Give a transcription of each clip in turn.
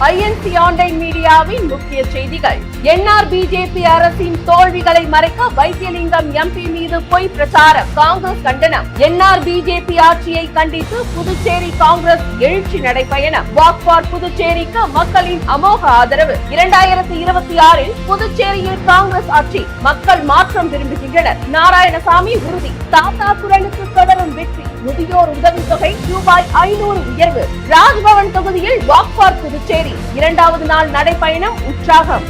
INC online மீடியாவின் முக்கிய செய்திகள். NR BJP அரசின் தோல்விகளை மறைக்க வைத்தியலிங்கம் எம்பி மீது பொய் பிரச்சாரம், காங்கிரஸ் கண்டனம். என்ஆர் பிஜேபி ஆட்சியை கண்டித்து புதுச்சேரி காங்கிரஸ் எழுச்சி நடைபயணம். வாக் ஃபார் புதுச்சேரிக்கு மக்களின் அமோக ஆதரவு. 2026 புதுச்சேரியில் காங்கிரஸ் ஆட்சி, மக்கள் மாற்றம் விரும்புகின்றனர். நாராயணசாமி உறுதி. தாத்தா குரலுக்கு தொடரும் வெற்றி. முதியோர் உதவித்தொகை ₹500 உயர்வு. ராஜ்பவன் தொகுதியில் வாக் ஃபார் புதுச்சேரி 2வது நாள் நடைபயணம் உற்சாகம்.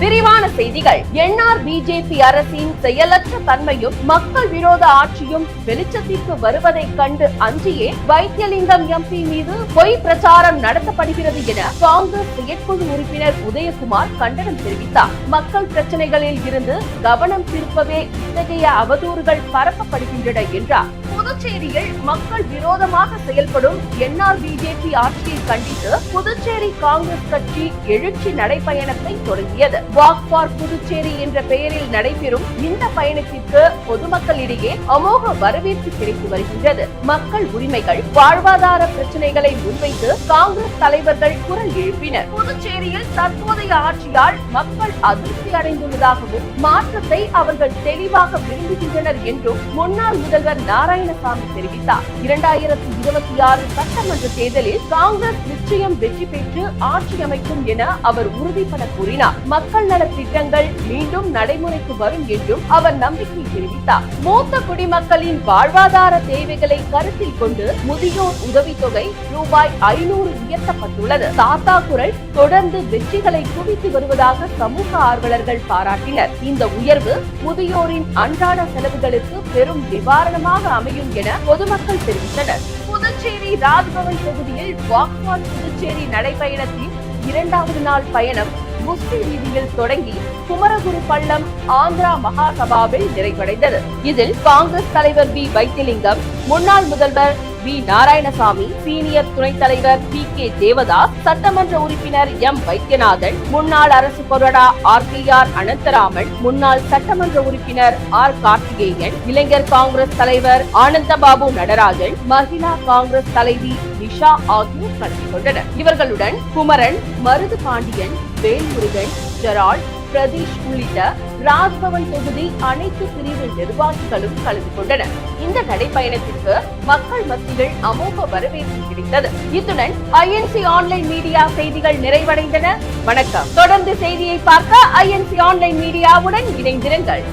விரிவான செய்திகள். என்ஆர் பிஜேபி அரசின் செயலற்ற தன்மையும் மக்கள் விரோத ஆட்சியும் வெளிச்சத்திற்கு வருவதை கண்டு அஞ்சியே வைத்தியலிங்கம் எம்பி மீது பொய் பிரச்சாரம் நடத்தப்படுகிறது என காங்கிரஸ் செயற்குழு உறுப்பினர் உதயகுமார் கண்டனம் தெரிவித்தார். மக்கள் பிரச்சனைகளில் இருந்து கவனம் திருப்பவே இத்தகைய அவதூறுகள் பரப்பப்படுகின்றன என்றார். புதுச்சேரியில் மக்கள் விரோதமாக செயல்படும் என்ஆர் பிஜேபி ஆட்சியை கண்டித்து புதுச்சேரி காங்கிரஸ் கட்சி எழுச்சி நடைபயணத்தை தொடங்கியது. வாக் ஃபார் புதுச்சேரி என்ற பெயரில் நடைபெறும் இந்த பயணத்திற்கு பொதுமக்களிடையே அமோக வரவேற்பு கிடைத்து வருகின்றது. மக்கள் உரிமைகள், வாழ்வாதார பிரச்சனைகளை முன்வைத்து காங்கிரஸ் தலைவர்கள் குரல் எழுப்பினர். புதுச்சேரியில் தற்போதைய ஆட்சியால் மக்கள் அதிருப்தி அடைந்துள்ளதாகவும் மாற்றத்தை அவர்கள் தெளிவாக விரும்புகின்றனர் என்றும் முன்னாள் முதல்வர் நாராயணசாமி தெரிவித்தார். 2026 சட்டமன்ற தேர்தலில் காங்கிரஸ் நிச்சயம் வெற்றி பெற்று ஆட்சி அமைக்கும் என அவர் உறுதிபட கூறினார். மக்கள் நல திட்டங்கள் மீண்டும் நடைமுறைக்கு வரும் என்றும் அவர் நம்பிக்கை தெரிவித்தார். மூத்த குடிமக்களின் வாழ்வாதார தேவைகளை கருத்தில் கொண்டு முதியோர் உதவித்தொகை ₹500 உயர்த்தப்பட்டுள்ளது. தாத்தா குரல் தொடர்ந்து வெற்றிகளை குவித்து வருவதாக சமூக ஆர்வலர்கள் பாராட்டினர். இந்த உயர்வு முதியோரின் அன்றாட செலவுகளுக்கு பெரும் நிவாரணமாக அமையும் என பொதுமக்கள் தெரிவித்தனர். புதுச்சேரி ராஜ்பவன் தொகுதியில் வாக் ஃபார் புதுச்சேரி நடைபயணத்தின் 2வது நாள் பயணம் முஸ்லிம் வீதியில் தொடங்கி குமரகுரு பள்ளம் ஆந்திரா மகாசபாவில் நிறைவடைந்தது. இதில் காங்கிரஸ் தலைவர் வி வைத்தியலிங்கம், முன்னாள் முதல்வர் வி நாராயணசாமி, சீனியர் துணைத் தலைவர் PK தேவதாஸ், சட்டமன்ற உறுப்பினர் M வைத்தியநாதன், முன்னாள் அரசு கொறடா RKR அனந்தராமன், முன்னாள் சட்டமன்ற உறுப்பினர் R கார்த்திகேயன், இளைஞர் காங்கிரஸ் தலைவர் ஆனந்தபாபு நடராஜன், மகிழா காங்கிரஸ் தலைவி நிஷா ஆகியோர் கலந்து கொண்டனர். இவர்களுடன் குமரன், மருது பாண்டியன், வேல்முருகன், ஜெரால்ட், பிரதீஷ் உள்ளிட்ட ராஜ்பவன் தொகுதி அனைத்து பிரிவு நிர்வாகிகளும் கலந்து கொண்டனர். இந்த நடைபயணத்திற்கு மக்கள் மத்தியில் அமோக வரவேற்பு கிடைத்தது. இத்துடன் ஐஎன்சி ஆன்லைன் மீடியா செய்திகள் நிறைவடைந்தன. வணக்கம். தொடர்ந்து செய்தியை பார்க்க ஐஎன்சி ஆன்லைன் மீடியாவுடன் இணைந்திருங்கள்.